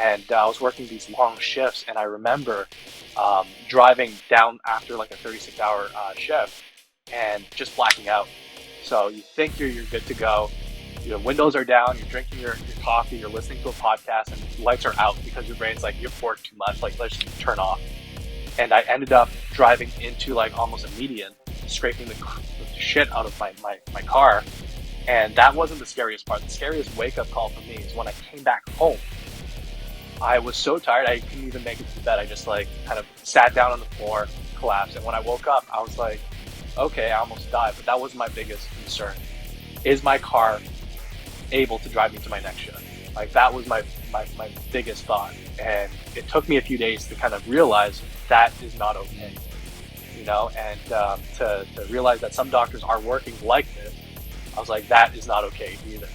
and I was working these long shifts, and I remember driving down after like a 36-hour shift and just blacking out. So you think you're good to go. Your windows are down, you're drinking your coffee, you're listening to a podcast, and lights are out because your brain's like, you've worked too much, like let's just turn off. And I ended up driving into like almost a median, scraping the shit out of my car. And that wasn't the scariest part. The scariest wake-up call for me is when I came back home. I was so tired, I couldn't even make it to bed. I just like kind of sat down on the floor, collapsed. And when I woke up, I was like, okay, I almost died. But that was my biggest concern. Is my car able to drive me to my next shift? Like that was my biggest thought. And it took me a few days to kind of realize that is not okay, you know, and to realize that some doctors are working like this, I was like, that is not okay either.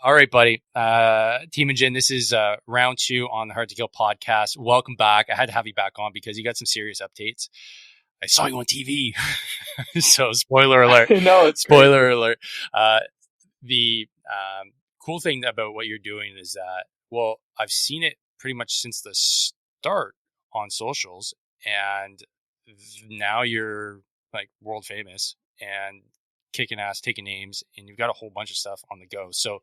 All right, buddy. TEIMOJIN, this is round 2 on the Hard to Kill podcast. Welcome back. I had to have you back on because you got some serious updates. I saw you on TV. So spoiler alert. No, it's spoiler crazy. alert. The cool thing about what you're doing is that, well, I've seen it pretty much since the start on socials, and now you're like world famous and kicking ass, taking names, and you've got a whole bunch of stuff on the go. So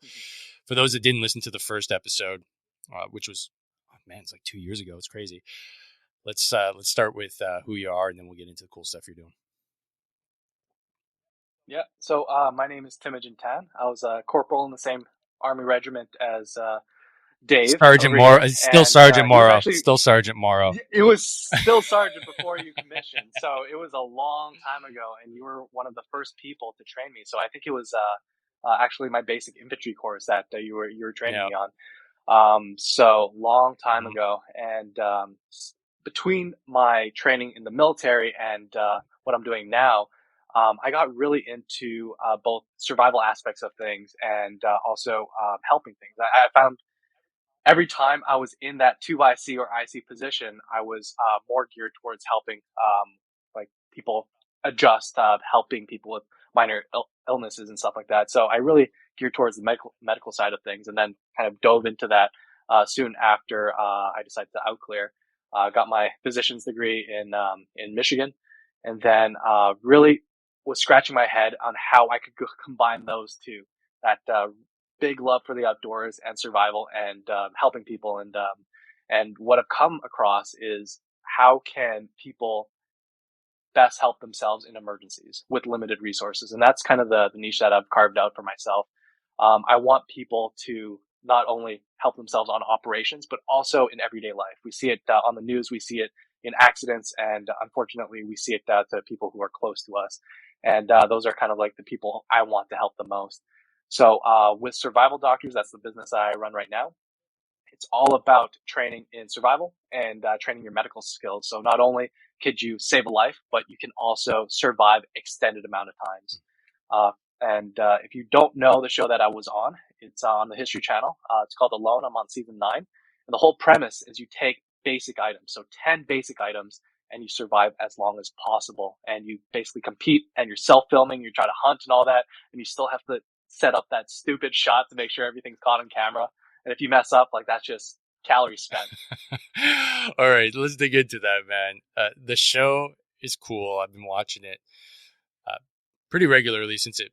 for those that didn't listen to the first episode, which was, oh man, it's like 2 years ago. It's crazy. Let's start with who you are, and then we'll get into the cool stuff you're doing. Yeah. So my name is Temojin Tan. I was a corporal in the same army regiment as Dave Sergeant over Morrow, here, still and Sergeant he was Morrow, actually, still Sergeant Morrow. it was still sergeant before you commissioned. So it was a long time ago, and you were one of the first people to train me. So I think it was actually my basic infantry course that you were training Yeah. me on. So long time ago, and between my training in the military and what I'm doing now, I got really into both survival aspects of things and also helping things. I found every time I was in that 2IC or IC position, I was more geared towards helping like people adjust, helping people with minor illnesses and stuff like that. So I really geared towards the medical side of things, and then kind of dove into that soon after I decided to outclear. Got my physician's degree in Michigan, and then really was scratching my head on how I could combine those two. That big love for the outdoors and survival and helping people, and what I've come across is how can people best help themselves in emergencies with limited resources, and that's kind of the niche that I've carved out for myself. I want people to not only help themselves on operations, but also in everyday life. We see it on the news, we see it in accidents, and unfortunately, we see it to people who are close to us. And those are kind of like the people I want to help the most. So with Survival Doctors, that's the business I run right now. It's all about training in survival and training your medical skills. So not only could you save a life, but you can also survive extended amount of times. And if you don't know the show that I was on, it's on the History Channel. It's called Alone. I'm on season 9. And the whole premise is you take basic items, so 10 basic items, and you survive as long as possible. And you basically compete, and you're self-filming, you're trying to hunt and all that, and you still have to set up that stupid shot to make sure everything's caught on camera. And if you mess up, like that's just calories spent. All right, let's dig into that, man. The show is cool. I've been watching it pretty regularly since it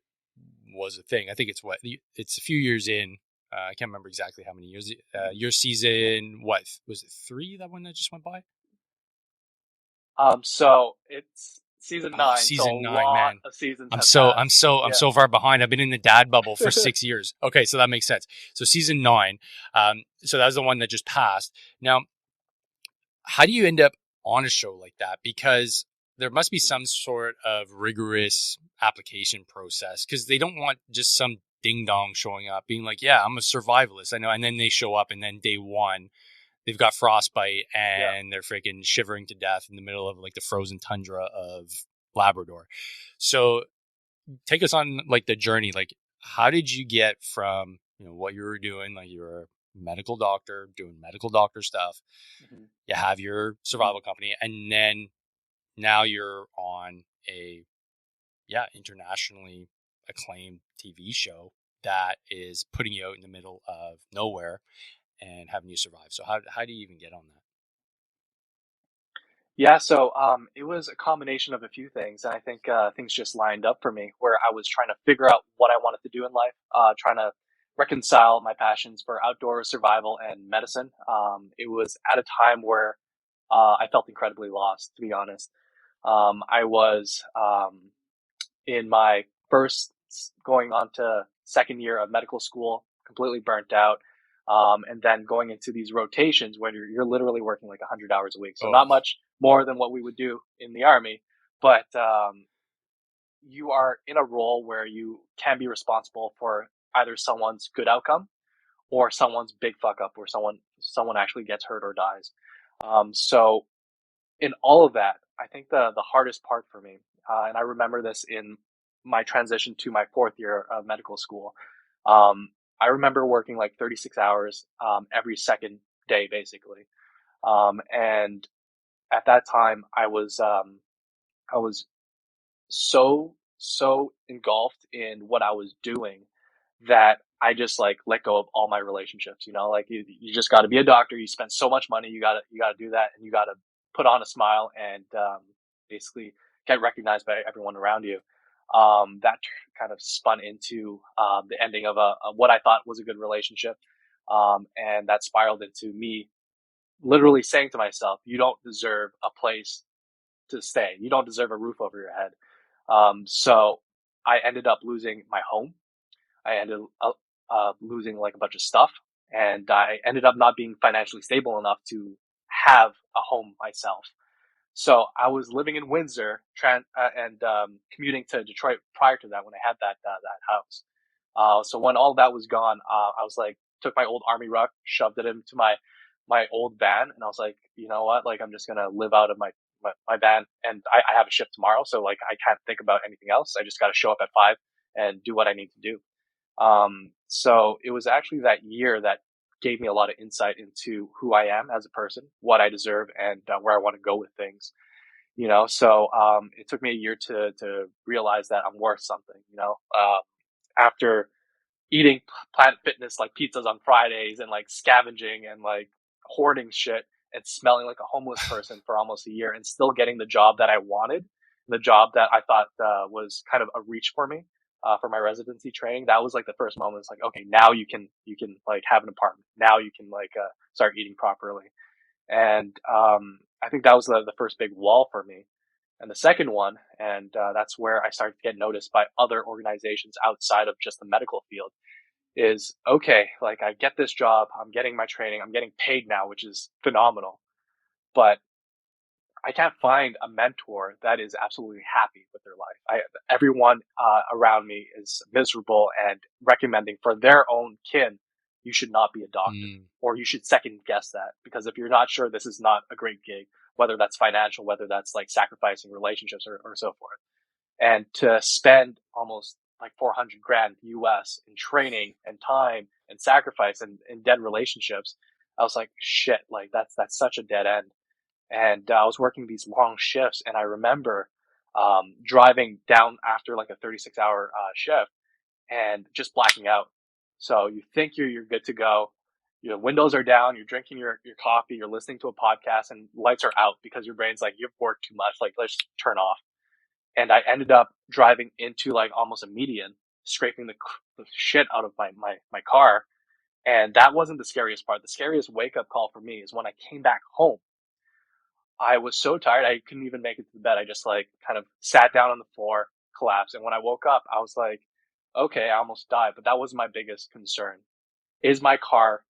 was a thing. I think it's a few years in. I can't remember exactly how many years. Your season, what was it? 3? That one that just went by. So it's season 9. Season so a 9, lot man. of seasons I'm have so passed. I'm so far behind. I've been in the dad bubble for 6 years. Okay, so that makes sense. So season 9. So that was the one that just passed. Now, how do you end up on a show like that? Because there must be some sort of rigorous application process, because they don't want just some ding dong showing up being like, yeah, I'm a survivalist. I know. And then they show up, and then day 1, they've got frostbite and they're freaking shivering to death in the middle of like the frozen tundra of Labrador. So take us on like the journey. Like, how did you get from, what you were doing? Like, you were medical doctor doing medical doctor stuff. Hmm. You have your Hmm. survival company, and then now you're on a internationally acclaimed TV show that is putting you out in the middle of nowhere and having you survive. So how do you even get on that? Yeah, so it was a combination of a few things, and I think things just lined up for me where I was trying to figure out what I wanted to do in life, trying to reconcile my passions for outdoor survival and medicine. It was at a time where I felt incredibly lost, to be honest. I was in my first going on to second year of medical school, completely burnt out. And then going into these rotations where you're literally working like 100 hours a week. So Oh, not much more than what we would do in the army, but you are in a role where you can be responsible for either someone's good outcome or someone's big fuck up where someone actually gets hurt or dies. So in all of that, I think the hardest part for me, and I remember this in my transition to my fourth year of medical school. I remember working like 36 hours every second day, basically. And at that time, I was so engulfed in what I was doing that I just like let go of all my relationships. You know, like you just got to be a doctor. You spend so much money. You got to do that, and you got to put on a smile and basically get recognized by everyone around you. That kind of spun into the ending of a what I thought was a good relationship, and that spiraled into me literally saying to myself, "You don't deserve a place to stay. You don't deserve a roof over your head." So I ended up losing my home. I ended up losing like a bunch of stuff, and I ended up not being financially stable enough to have a home myself. So I was living in Windsor and commuting to Detroit prior to that when I had that house. So when all that was gone, I was like, took my old army ruck, shoved it into my old van, and I was like, you know what? Like I'm just gonna live out of my van, and I have a shift tomorrow, so like I can't think about anything else. I just got to show up at 5 and do what I need to do. So it was actually that year that gave me a lot of insight into who I am as a person, what I deserve, and where I want to go with things. You know, so it took me a year to realize that I'm worth something. You know, after eating Planet Fitness like pizzas on Fridays and like scavenging and like hoarding shit and smelling like a homeless person for almost a year and still getting the job that I wanted, the job that I thought was kind of a reach for me for my residency training. That was like the first moment. It's like, okay, now you can like have an apartment. Now you can like start eating properly. And I think that was the first big wall for me. And the second one, and that's where I started to get noticed by other organizations outside of just the medical field, is okay, like I get this job, I'm getting my training, I'm getting paid now, which is phenomenal. But I can't find a mentor that is absolutely happy with their life. Everyone around me is miserable and recommending for their own kin, you should not be a doctor, mm, or you should second guess that because if you're not sure, this is not a great gig, whether that's financial, whether that's like sacrificing relationships or so forth. And to spend almost like 400 grand US in training and time and sacrifice and dead relationships, I was like, shit, like that's such a dead end. And I was working these long shifts, and I remember driving down after like a 36-hour shift and just blacking out. So you think you're good to go. Your windows are down. You're drinking your coffee. You're listening to a podcast, and lights are out because your brain's like, you've worked too much. Like let's turn off. And I ended up driving into like almost a median, scraping the shit out of my car. And that wasn't the scariest part. The scariest wake up call for me is when I came back home. I was so tired I couldn't even make it to the bed. I just like kind of sat down on the floor, collapsed. And when I woke up, I was like, okay, I almost died. But that was my biggest concern. Is my car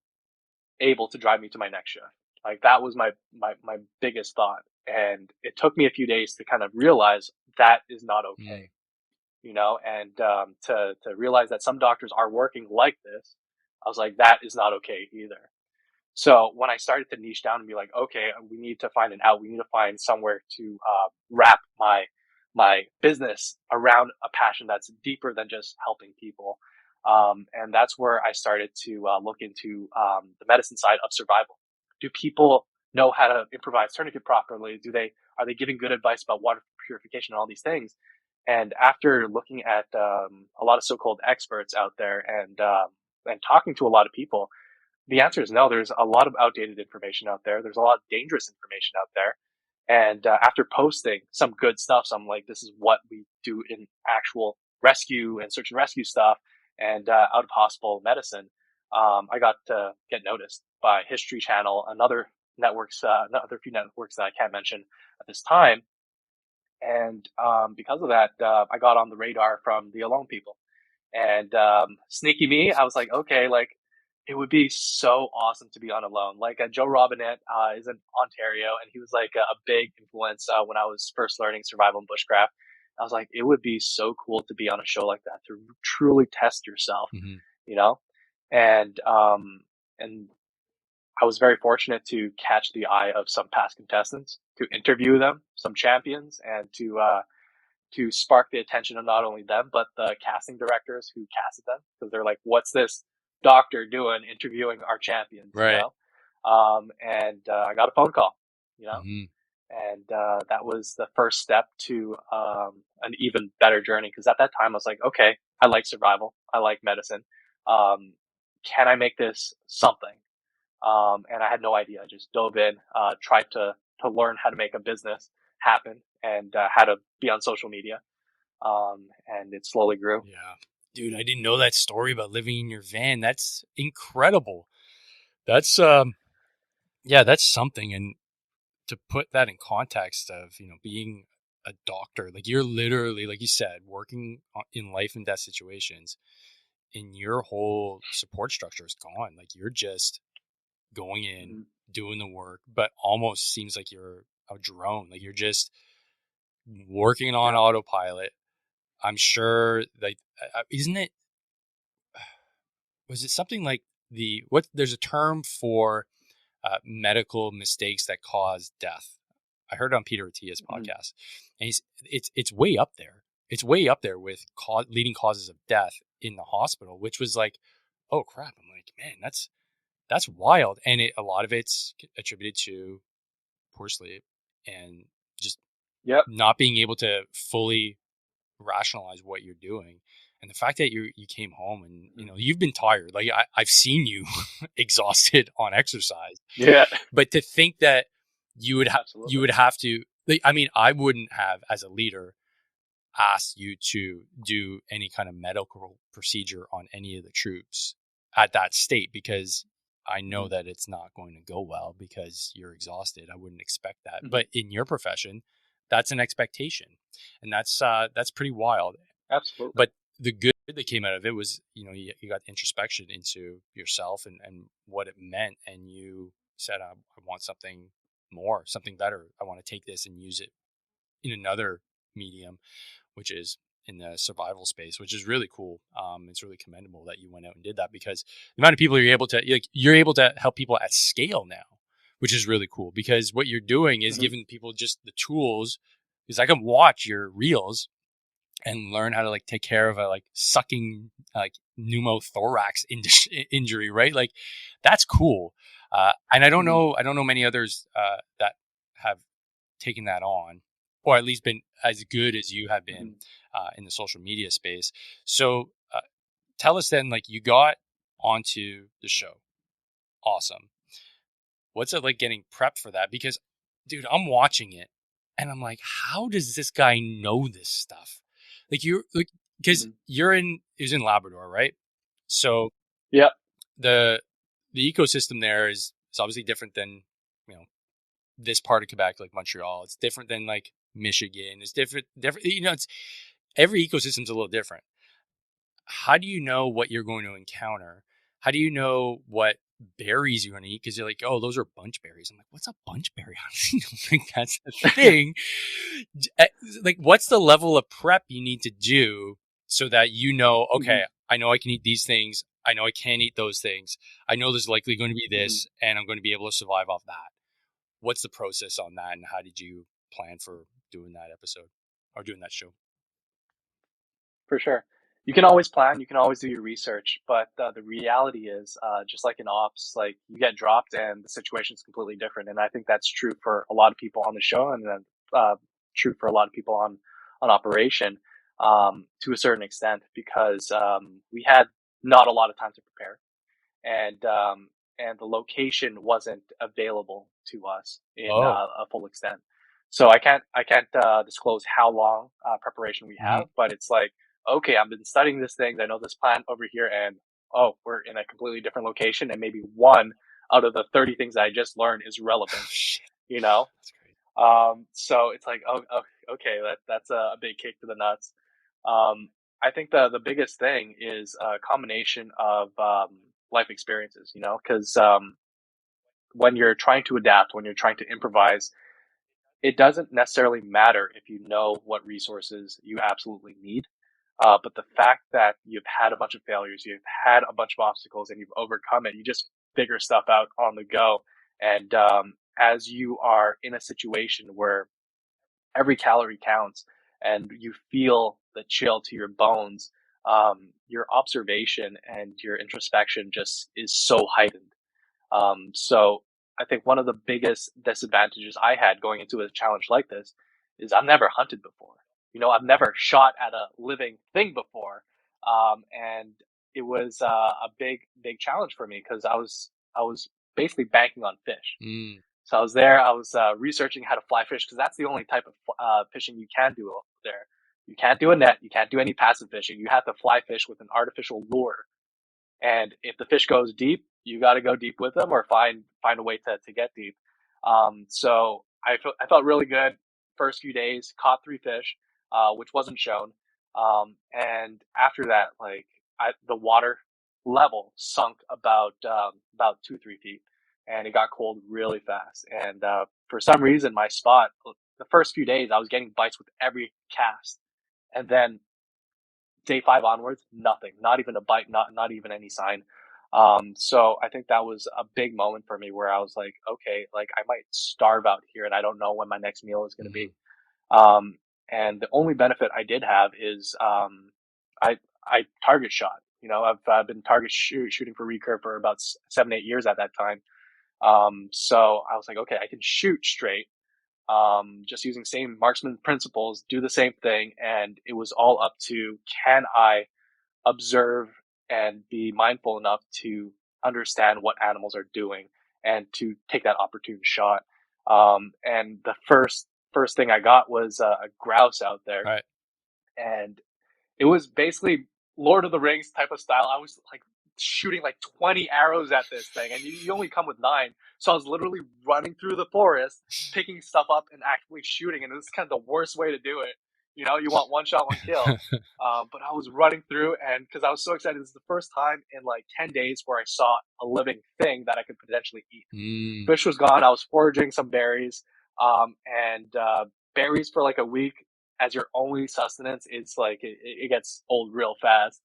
able to drive me to my next shift? Like that was my biggest thought. And it took me a few days to kind of realize that is not mm. okay, you know, and to realize that some doctors are working like this, I was like, that is not okay either. So when I started to niche down and be like, okay, we need to find an out, we need to find somewhere to wrap my business around a passion that's deeper than just helping people. And that's where I started to look into the medicine side of survival. Do people know how to improvise tourniquet properly? Are they giving good advice about water purification and all these things? And after looking at a lot of so-called experts out there and talking to a lot of people, the answer is no. There's a lot of outdated information out there. There's a lot of dangerous information out there. And after posting some good stuff, so I'm like, this is what we do in actual rescue and search and rescue stuff and out of hospital medicine. I got to get noticed by History Channel, another few networks that I can't mention at this time. And because of that, I got on the radar from the Alone people. And sneaky me, I was like, okay, like it would be so awesome to be on Alone. Like Joe Robinette is in Ontario, and he was like a big influence when I was first learning survival and bushcraft. I was like, it would be so cool to be on a show like that to truly test yourself, Mm-hmm. you know. And I was very fortunate to catch the eye of some past contestants, to interview them, some champions, and to spark the attention of not only them but the casting directors who casted them, because they're like, "What's this doctor doing interviewing our champions?" You Right. know, and I got a phone call, you know, Mm-hmm. and that was the first step to an even better journey. Because at that time, I was like, "Okay, I like survival, I like medicine. Um, can I make this something?" And I had no idea. I just dove in, tried to learn how to make a business happen and how to be on social media. And it slowly grew. Yeah. Dude, I didn't know that story about living in your van. That's incredible. That's yeah, that's something. And to put that in context of, being a doctor, like you're literally, like you said, working in life and death situations, and your whole support structure is gone. Like you're just going in, Mm-hmm. doing the work, but almost seems like you're a drone. Like you're just working on Yeah. autopilot. I'm sure, like, isn't it? Was it something like there's a term for medical mistakes that cause death. I heard it on Peter Attia's Mm-hmm. podcast, and it's way up there. It's way up there with leading causes of death in the hospital, which was like, oh crap! I'm like, man, that's wild, and a lot of it's attributed to poor sleep and just Yep. not being able to fully rationalize what you're doing. And the fact that you came home and Mm-hmm. you've been tired, like I've seen you exhausted on exercise, Yeah. but to think that you Absolutely. would have to, like, I mean, I wouldn't have, as a leader, asked you to do any kind of medical procedure on any of the troops at that state, because I know Mm-hmm. that it's not going to go well because you're exhausted. I wouldn't expect that. Mm-hmm. But in your profession, that's an expectation. And that's pretty wild. Absolutely. But the good that came out of it was, you got introspection into yourself and what it meant. And you said, I want something more, something better. I want to take this and use it in another medium, which is in the survival space, which is really cool. It's really commendable that you went out and did that, because the amount of people you're able to help people at scale now, which is really cool, because what you're doing is Mm-hmm. giving people just the tools. Because I can watch your reels and learn how to like take care of a like sucking like pneumothorax injury, right? Like that's cool. And Mm-hmm. I don't know many others that have taken that on, or at least been as good as you have been Mm-hmm. in the social media space. So tell us then, like, you got onto the show. Awesome. What's it like getting prepped for that? Because, dude, I'm watching it and I'm like, how does this guy know this stuff? Like, you're like, because Mm-hmm. it was in Labrador, right? So Yep. the ecosystem there is obviously different than, you know, this part of Quebec, like Montreal. It's different than like Michigan. It's different. It's every ecosystem's a little different. How do you know what you're going to encounter? How do you know what berries you're going to eat? Because you're like, oh, those are bunch berries. I'm like, what's a bunch berry? I don't think that's a thing. Like, what's the level of prep you need to do so that Mm-hmm. okay, I know I can eat these things. I know I can't eat those things. I know there's likely going to be Mm-hmm. this, and I'm going to be able to survive off that. What's the process on that, and how did you plan for doing that episode or doing that show? For sure. You can always plan, you can always do your research, but the reality is, just like in ops, like you get dropped and the situation is completely different. And I think that's true for a lot of people on the show, and then true for a lot of people on operation, to a certain extent, because we had not a lot of time to prepare, and the location wasn't available to us in Oh. a full extent. So I can't disclose how long preparation we Hmm. have, but it's like, okay, I've been studying this thing. I know this plant over here, and oh, we're in a completely different location, and maybe one out of the 30 things I just learned is Oh, relevant. shit. You know, That's crazy. so it's like, oh, okay, that's a big kick to the nuts. I think the biggest thing is a combination of life experiences, because when you're trying to adapt, when you're trying to improvise, it doesn't necessarily matter if you know what resources you absolutely need. But the fact that you've had a bunch of failures, you've had a bunch of obstacles, and you've overcome it, you just figure stuff out on the go. And as you are in a situation where every calorie counts and you feel the chill to your bones, your observation and your introspection just is so heightened. So I think one of the biggest disadvantages I had going into a challenge like this is I've never hunted before. I've never shot at a living thing before. And it was a big, big challenge for me because I was basically banking on fish. Mm. So I was there. I was researching how to fly fish because that's the only type of fishing you can do over there. You can't do a net. You can't do any passive fishing. You have to fly fish with an artificial lure. And if the fish goes deep, you got to go deep with them or find a way to get deep. So I felt really good. First few days, caught 3 fish, which wasn't shown. And after that, like the water level sunk about 2 3 feet, and it got cold really fast. And for some reason, my spot the first few days I was getting bites with every cast, and then day 5 onwards, nothing, not even a bite, not even any sign. So I think that was a big moment for me where I was like, okay, like I might starve out here, and I don't know when my next meal is going to Hmm. be. Um, and the only benefit I did have is I target shot. I've been shooting for recurve for about 7 8 years at that time. So I was like, okay, I can shoot straight, just using same marksman principles, do the same thing. And it was all up to, can I observe and be mindful enough to understand what animals are doing and to take that opportune shot. And the first thing I got was a grouse out there, Right. and it was basically Lord of the Rings type of style. I was like shooting like 20 arrows at this thing, and you only come with 9. So I was literally running through the forest, picking stuff up and actively shooting. And it was kind of the worst way to do it. You want one shot, one kill. But I was running through, and because I was so excited, this is the first time in like 10 days where I saw a living thing that I could potentially eat. Mm. Fish was gone. I was foraging some berries, and berries for like a week as your only sustenance, it's like it gets old real fast.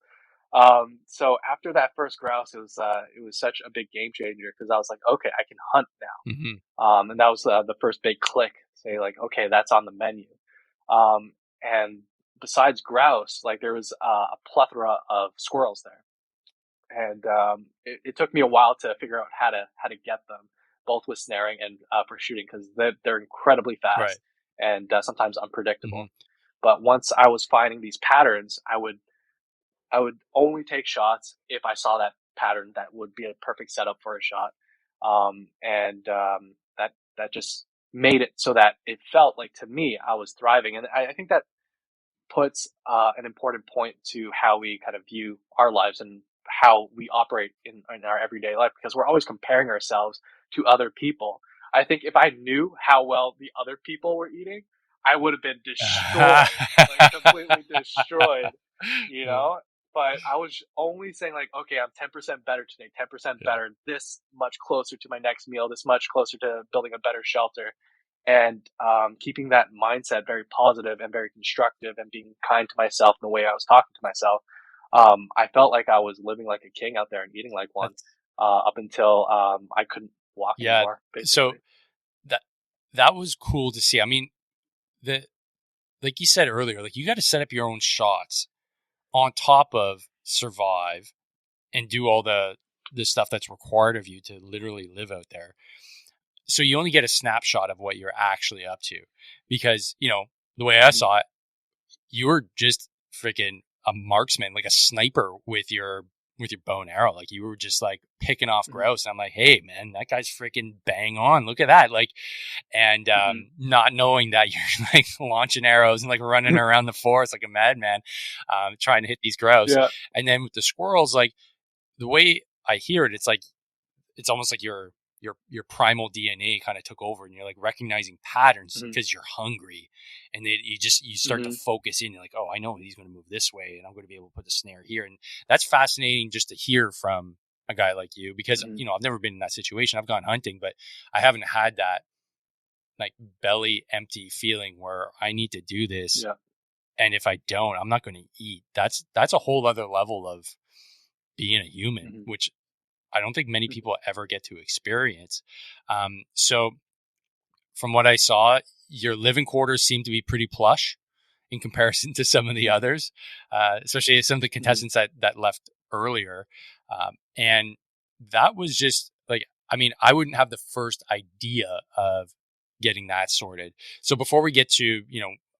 So after that first grouse, it was such a big game changer because I was like, okay, I can hunt now. Hmm. And that was the first big click. Say like, okay, that's on the menu. And besides grouse, like there was a plethora of squirrels there, and it took me a while to figure out how to get them, both with snaring and for shooting, because they're incredibly Right. fast and sometimes Hmm. unpredictable. But once I was finding these patterns, I would only take shots if I saw that pattern that would be a perfect setup for a shot, and that just made it so that it felt like, to me, I was thriving, and I think that puts an important point to how we kind of view our lives and how we operate in our everyday life, because we're always comparing ourselves to other people. I think if I knew how well the other people were eating, I would have been destroyed, like completely destroyed, you know? But I was only saying, like, okay, I'm 10% better today, 10% Yeah. better, this much closer to my next meal, this much closer to building a better shelter, and keeping that mindset very positive and very constructive and being kind to myself in the way I was talking to myself. I felt like I was living like a king out there and eating like one, That's up until I couldn't walk yeah. anymore, So basically. that that was cool to see. I mean, the like you said earlier, like you got to set up your own shots. on top of survive and do all the stuff that's required of you to literally live out there. So you only get a snapshot of what you're actually up to, because the way I Mhm. saw it, you were just freaking a marksman, like a sniper with your bow and arrow. Like you were just like picking off Mhm. grouse. And I'm like, hey man, that guy's freaking bang on. Look at that. Like, and Mhm. not knowing that you're like launching arrows and like running around the forest like a madman, trying to hit these grouse. Yeah. And then with the squirrels, like the way I hear it, it's like it's almost like your primal DNA kind of took over, and you're like recognizing patterns Mhm. because you're hungry, and then you start to Mhm. focus in. You're like, oh, I know he's going to move this way, and I'm going to be able to put the snare here, and that's fascinating just to hear from a guy like you, because Mhm. I've never been in that situation. I've gone hunting, but I haven't had that like belly empty feeling where I need to do this, Yeah. and if I don't, I'm not going to eat. That's a whole other level of being a human, Mhm. which I don't think many Mhm. people ever get to experience. So from what I saw, your living quarters seem to be pretty plush in comparison to some of the Mhm. others, especially some of the Mhm. contestants that left earlier. And that was just like, I mean, I wouldn't have the first idea of getting that sorted. So before we get to,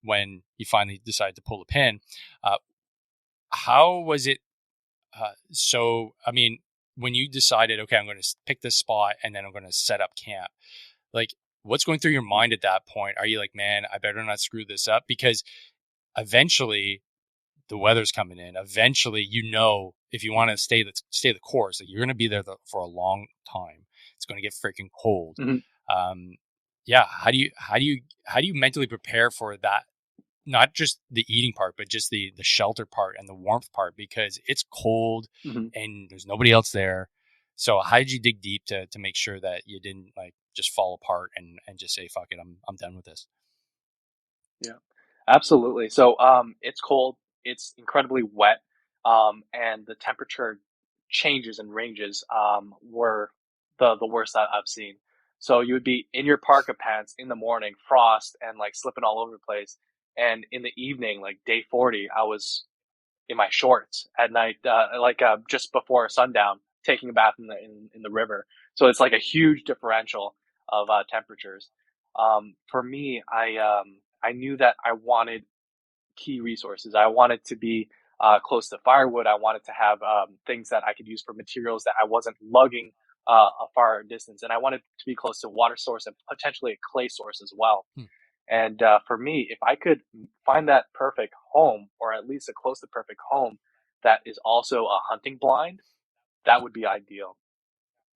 when you finally decide to pull the pin, uh, how was it so, I mean, when you decided, okay, I'm going to pick this spot and then I'm going to set up camp, like, what's going through your Mhm. mind at that point? Are you like, man, I better not screw this up? Because eventually the weather's coming in. Eventually, if you want to Mhm. stay the course, like, you're going to be there for a long time. It's going to get freaking cold. Mhm. Um, yeah. How do you mentally prepare for that, not just the eating part, but just the shelter part and the warmth part, because it's cold Mhm. and there's nobody else there. So how did you dig deep to make sure that you didn't like just fall apart and just say, fuck it, I'm done with this? Yeah. Absolutely. So, it's cold, it's incredibly wet, and the temperature changes and ranges, were the worst that I've seen. So you would be in your parka pants in the morning, frost and like slipping all over the place. And in the evening, like day 40, I was in my shorts at night, just before sundown, taking a bath in the river. So it's like a huge differential of temperatures. For me, I knew that I wanted key resources. I wanted to be close to firewood. I wanted to have things that I could use for materials that I wasn't lugging a far distance, and I wanted to be close to water source and potentially a clay source as well. Hmm. And for me, if I could find that perfect home, or at least a close to perfect home that is also a hunting blind, that would be ideal.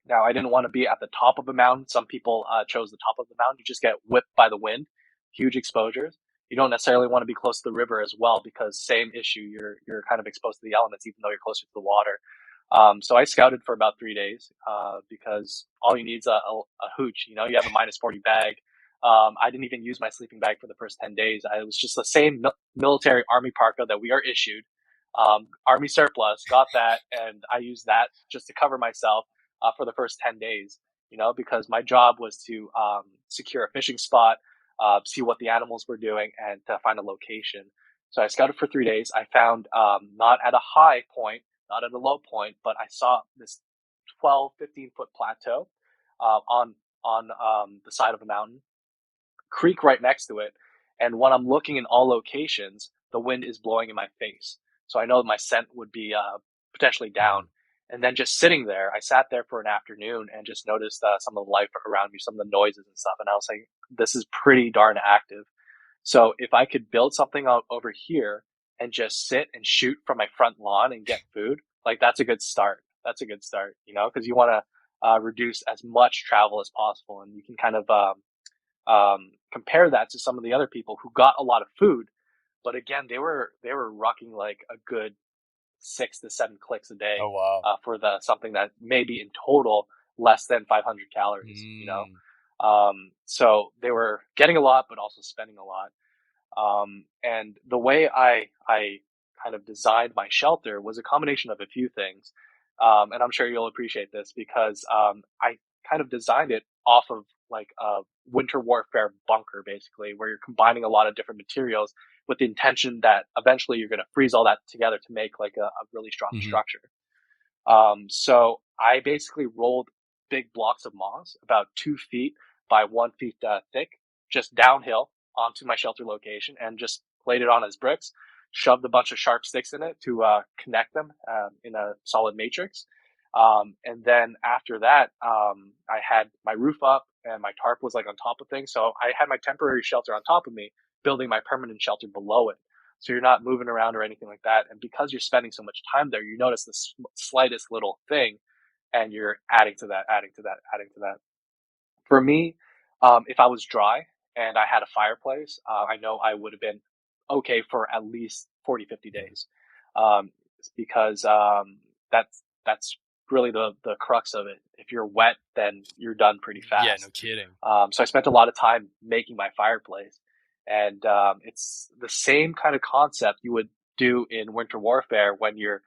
Now, I didn't want to be at the top of a mountain. Some people chose the top of the mountain. You just get whipped by the wind, huge exposures. You don't necessarily want to be close to the river as well, because same issue. You're kind of exposed to the elements, even though you're closer to the water. So I scouted for about 3 days because all you need is a hooch. You have a -40 bag. I didn't even use my sleeping bag for the first 10 days. It was just the same military army parka that we are issued, army surplus. Got that, and I used that just to cover myself for the first 10 days. Because my job was to secure a fishing spot, see what the animals were doing, and to find a location. So I scouted for 3 days. I found not at a high point, not at a low point, but I saw this 12, 15-foot plateau on the side of a mountain, creek right next to it. And when I'm looking in all locations, the wind is blowing in my face. So I know my scent would be potentially down. Mhm. And then just sitting there, I sat there for an afternoon and just noticed some of the life around me, some of the noises and stuff. And I was like, this is pretty darn active. So if I could build something out over here and just sit and shoot from my front lawn and get food, like that's a good start. That's a good start, because you want to reduce as much travel as possible, and you can kind of compare that to some of the other people who got a lot of food, but again, they were rocking like a good 6 to 7 clicks a day Oh wow. for the something that maybe in total less than 500 calories. Mm. So they were getting a lot, but also spending a lot. And the way I kind of designed my shelter was a combination of a few things. And I'm sure you'll appreciate this because I kind of designed it off of like a winter warfare bunker, basically, where you're combining a lot of different materials with the intention that eventually you're going to freeze all that together to make like a really strong Mm-hmm. structure. So I basically rolled big blocks of moss, about 2 feet by 1 feet thick, just downhill onto my shelter location, and just laid it on as bricks. Shoved a bunch of sharp sticks in it to connect them in a solid matrix. And then after that, I had my roof up and my tarp was like on top of things. So I had my temporary shelter on top of me, building my permanent shelter below it. So you're not moving around or anything like that. And because you're spending so much time there, you notice the slightest little thing, and you're adding to that, adding to that, adding to that. For me, if I was dry and I had a fireplace, I know I would have been okay for at least 40, 50 Yeah. days. Because that's really the crux of it. If you're wet, then you're done pretty Yeah, no fast. kidding. So I spent a lot of time making my fireplace, and it's the same kind of concept you would do in winter warfare when you're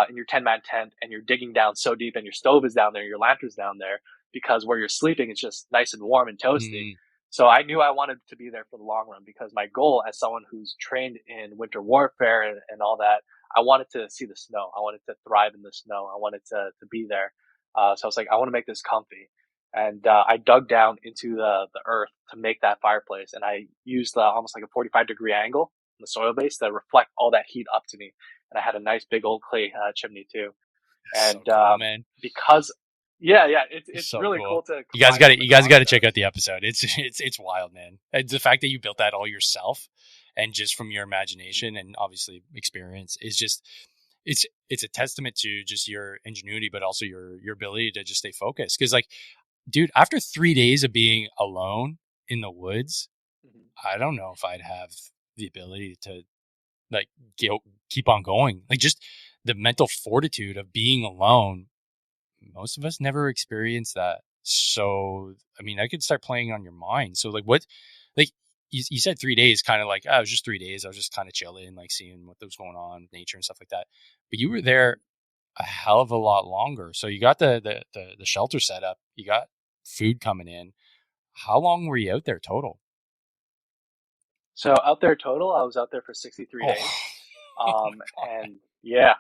in your 10-man tent and you're digging down so deep and your stove is down there, your lantern's down there, because where you're sleeping is just nice and warm and toasty. Mm, So I knew I wanted to be there for the long run, because my goal as someone who's trained in winter warfare and all that, I wanted to see the snow. I wanted to thrive in the snow. I wanted to be there. So I was like, I want to make this comfy. And I dug down into the earth to make that fireplace. And I used almost like a 45-degree angle in the soil base to reflect all that heat up to me. And I had a nice big old clay chimney too. that's so And cool, man. because, yeah, it's So really cool. cool to You guys combine got all to the you guys got to check out concepts. the episode. It's wild, man. And the fact that you built that all yourself and just from your imagination and obviously experience is just it's a testament to just your ingenuity, but also your ability to just stay focused. Because like, dude, after 3 days of being alone in the woods, Mhm. I don't know if I'd have the ability to like keep on going. Like just the mental fortitude of being alone, most of us never experience that. So, I mean, I could start playing on your mind. So, like, what, like, you said 3 days, kind of like, oh, it was just 3 days. I was just kind of chilling, like seeing what was going on, nature and stuff like that. But you were there a hell of a lot longer. So you got the shelter set up. You got food coming in. How long were you out there total? So out there total, I was out there for 63 Oh, days. oh my god. And yeah,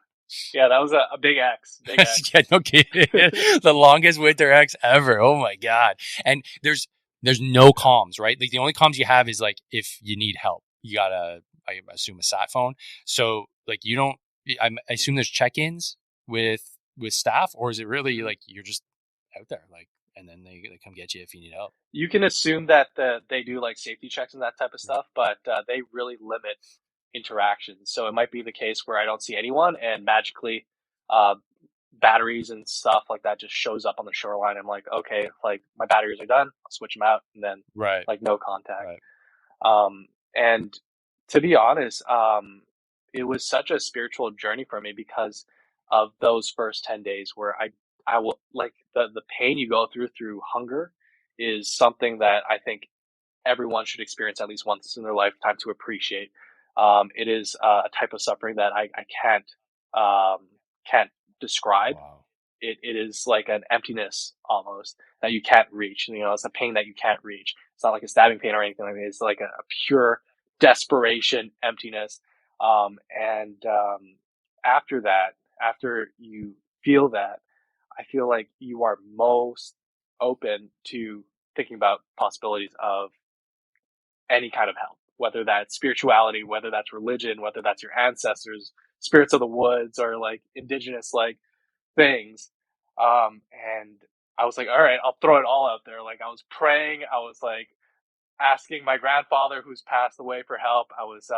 that was a big X, big X. Yeah, no kidding. The longest winter X ever. Oh my god. And there's no comms, right? Like the only comms you have is like if you need help. You got I assume a sat phone. So like you don't I assume there's check-ins with staff, or is it really Mhm. like you're just out there like and then they come get you if you need help. You can assume that they do like safety checks and that type of Right. stuff, but they really limit interactions. So it might be the case where I don't see anyone, and magically, uh, batteries and stuff like that just shows up on the shoreline. I'm like, okay, like my batteries are done. I'll switch them out, and then Right. like no contact. Right. And to be honest, it was such a spiritual journey for me because of those first 10 days where I will like the pain you go through hunger is something that I think everyone should experience at least once in their lifetime to appreciate. It is a type of suffering that I um, can't describe. Wow. It is like an emptiness almost that you can't reach. You know, it's a pain that you can't reach. It's not like a stabbing pain or anything like that. It's like a pure desperation, emptiness. And after that, after you feel that, I feel like you are most open to thinking about possibilities of any kind of help, whether that's spirituality, whether that's religion, whether that's your ancestors, spirits of the woods, or like indigenous like things. And I was like, all right, I'll throw it all out there. Like I was praying, I was like asking my grandfather who's passed away for help. I was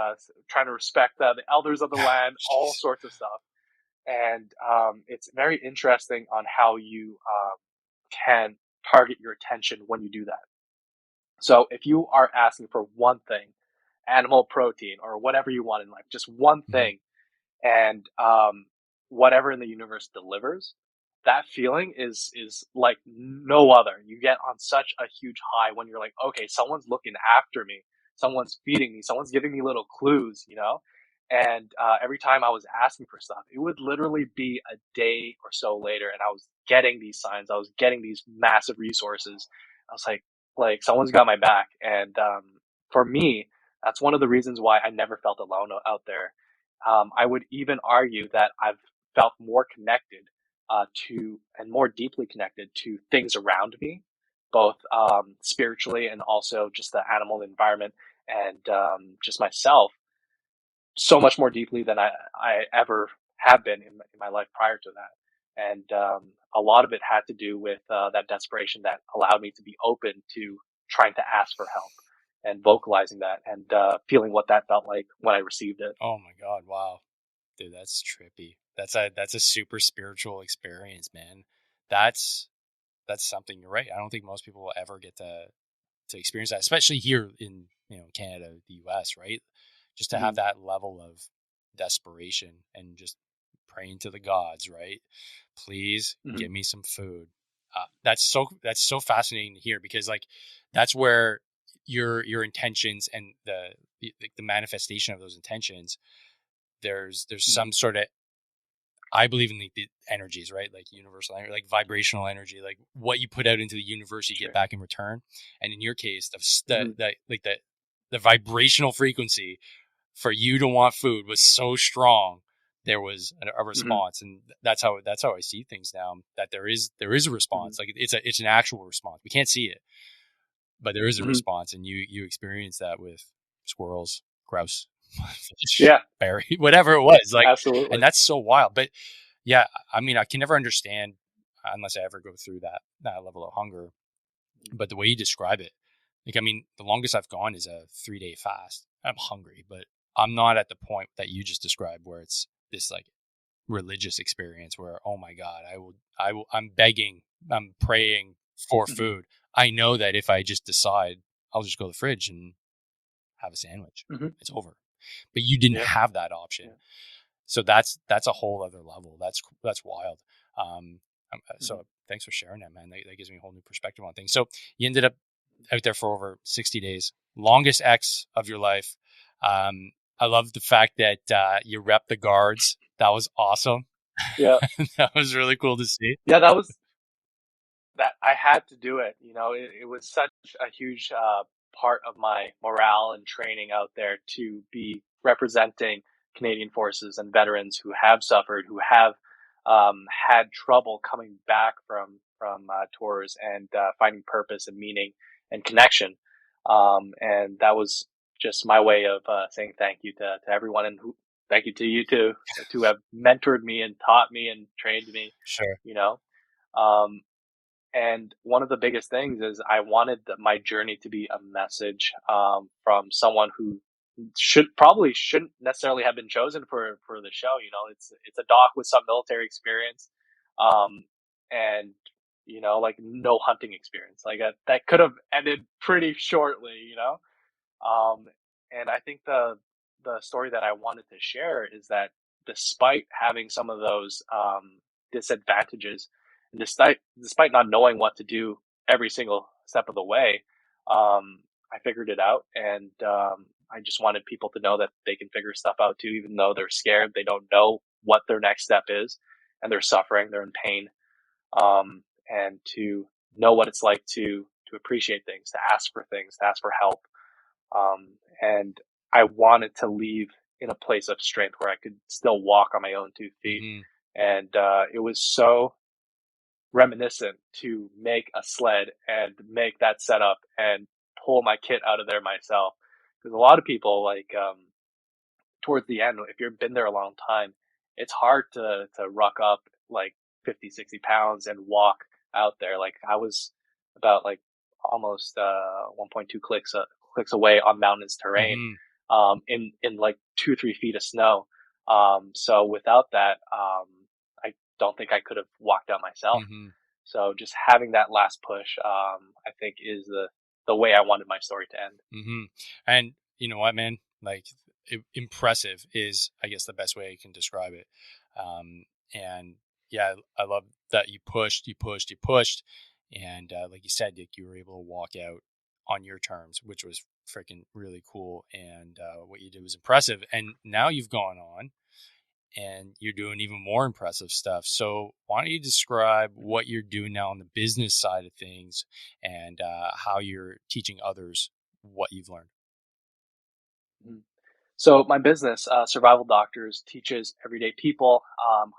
trying to respect the elders of the land, all Jeez. sorts of stuff. And it's very interesting on how you can target your attention when you do that. So if you are asking for one thing, animal protein or whatever you want in life, just one Mhm. thing, and whatever in the universe delivers, that feeling is like no other. You get on such a huge high when you're like, okay, someone's looking after me, someone's feeding me, someone's giving me little clues, you know. And every time I was asking for stuff, it would literally be a day or so later, and I was getting these signs. I was getting these massive resources. I was like someone's got my back. And for me, that's one of the reasons why I never felt alone out there. I would even argue that I've felt more connected to and more deeply connected to things around me, both spiritually and also just the animal environment and just myself, so much more deeply than I ever have been in my life prior to that. And a lot of it had to do with that desperation that allowed me to be open to trying to ask for help and vocalizing that and feeling what that felt like when I received it. Oh my God. Wow. Dude, that's trippy. That's a super spiritual experience, man. That's that's something. You're right. I don't think most people will ever get to experience that, especially here in Canada, the U.S. Right? Just to have Mm-hmm. that level of desperation and just praying to the gods, right? Please Mm-hmm. give me some food. That's so fascinating to hear because like that's where your intentions and the manifestation of those intentions. There's Mm-hmm. some sort of, I believe in the energies, right? Like universal energy, like vibrational energy, like what you put out into the universe, you get Sure. back in return. And in your case, Mm-hmm. the vibrational frequency for you to want food was so strong, there was a Mm-hmm. response, and that's how I see things now. That there is a Mm-hmm. response, like it's an actual response. We can't see it, but there is a Mm-hmm. response, and you experience that with squirrels, grouse, fish, Yeah, berry, whatever it was, like, and absolutely. that's so wild. But yeah, I mean, I can never understand unless I ever go through that level of hunger. But the way you describe it, like, I mean, the longest I've gone is a 3-day fast. I'm hungry, but I'm not at the point that you just described where it's this like religious experience where, oh my God, I'm begging, I'm praying for Mm-hmm. food. I know that if I just decide, I'll just go to the fridge and have a sandwich. Mm-hmm. It's over. But you didn't Yeah. have that option. Yeah. So that's a whole other level. That's wild. Mm-hmm. So thanks for sharing that, man. That gives me a whole new perspective on things. So you ended up out there for over 60 days, longest X of your life. I love the fact that you rep the guards. That was awesome. Yeah. That was really cool to see. Yeah. That was that I had to do it. It was such a huge part of my morale and training out there to be representing Canadian forces and veterans who have suffered, who have had trouble coming back from tours and finding purpose and meaning and connection. And that was just my way of saying thank you to everyone, and thank you to you too, to have mentored me and taught me and trained me. Sure. You know. Um, and one of the biggest things is I wanted my journey to be a message from someone who shouldn't necessarily have been chosen for the show. It's a doc with some military experience, um, and like no hunting experience. Like that could have ended pretty shortly. Um, and I think the story that I wanted to share is that despite having some of those disadvantages, and despite not knowing what to do every single step of the way, I figured it out, and I just wanted people to know that they can figure stuff out too, even though they're scared, they don't know what their next step is, and they're suffering, they're in pain, and to know what it's like to appreciate things, to ask for things, to ask for help, and I wanted to leave in a place of strength where I could still walk on my own 2 feet. Hmm. And it was so reminiscent to make a sled and make that setup and pull my kit out of there myself. Because a lot of people, like, towards the end, if you've been there a long time, it's hard to ruck up like 50, 60 pounds and walk out there. Like I was about like almost 1.2 clicks away on mountainous terrain, Hmm. in like 2, 3 feet of snow. So without that, I don't think I could have walked out myself. Hmm. So just having that last push, I think is the way I wanted my story to end. Hmm. And you know what, man? Like, impressive is, I guess, the best way I can describe it. And yeah, I love that you pushed, you pushed, you pushed, and like you said, Dick, you were able to walk out on your terms, which was freaking really cool. And what you did was impressive. And now you've gone on. and you're doing even more impressive stuff. So why don't you describe what you're doing now on the business side of things, and how you're teaching others what you've learned? Mhm. So my business, Survival Doctors, teaches everyday people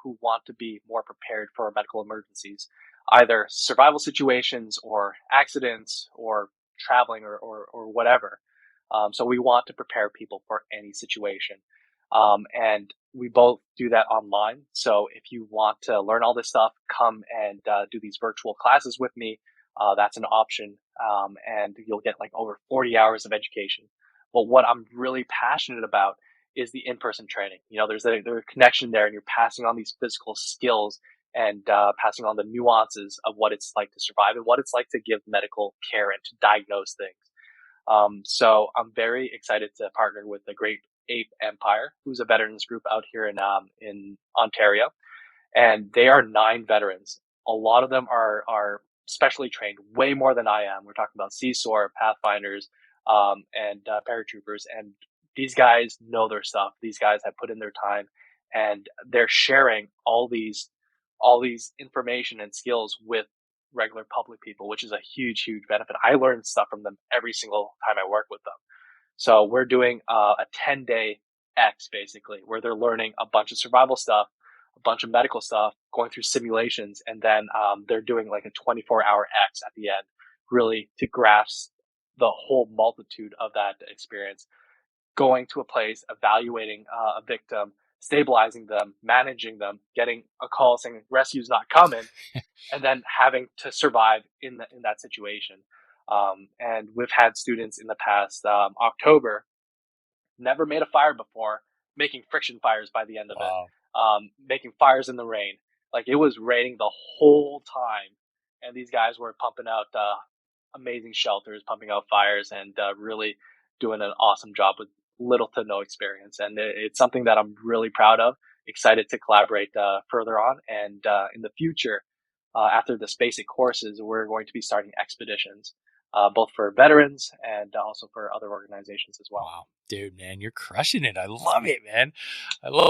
who want to be more prepared for medical emergencies, either survival situations or accidents or traveling or whatever. So we want to prepare people for any situation. And we both do that online. So if you want to learn all this stuff, come and do these virtual classes with me. That's an option. And you'll get like over 40 hours of education. But what I'm really passionate about is the in-person training. You know, there's a connection there, and you're passing on these physical skills and passing on the nuances of what it's like to survive and what it's like to give medical care and to diagnose things. So I'm very excited to partner with the Great Ape Empire, who's a veterans group out here in Ontario, and they are 9 veterans. A lot of them are specially trained, way more than I am. We're talking about CSOR, Pathfinders, and paratroopers, and these guys know their stuff. These guys have put in their time, and they're sharing all these information and skills with regular public people, which is a huge, huge benefit. I learn stuff from them every single time I work with them. So we're doing a 10-day X basically, where they're learning a bunch of survival stuff, a bunch of medical stuff, going through simulations, and then they're doing like a 24-hour X at the end, really to grasp the whole multitude of that experience. Going to a place, evaluating a victim, stabilizing them, managing them, getting a call saying rescue's not coming, and then having to survive in that situation. And we've had students in the past October never made a fire before, making friction fires by the end of it, Wow. making fires in the rain. Like it was raining the whole time, and these guys were pumping out amazing shelters, pumping out fires, and really doing an awesome job with little to no experience. And it's something that I'm really proud of. Excited to collaborate further on, and in the future, after this basic courses, we're going to be starting expeditions, both for veterans and also for other organizations as well. Wow, dude, man, you're crushing it. I love it, man. I love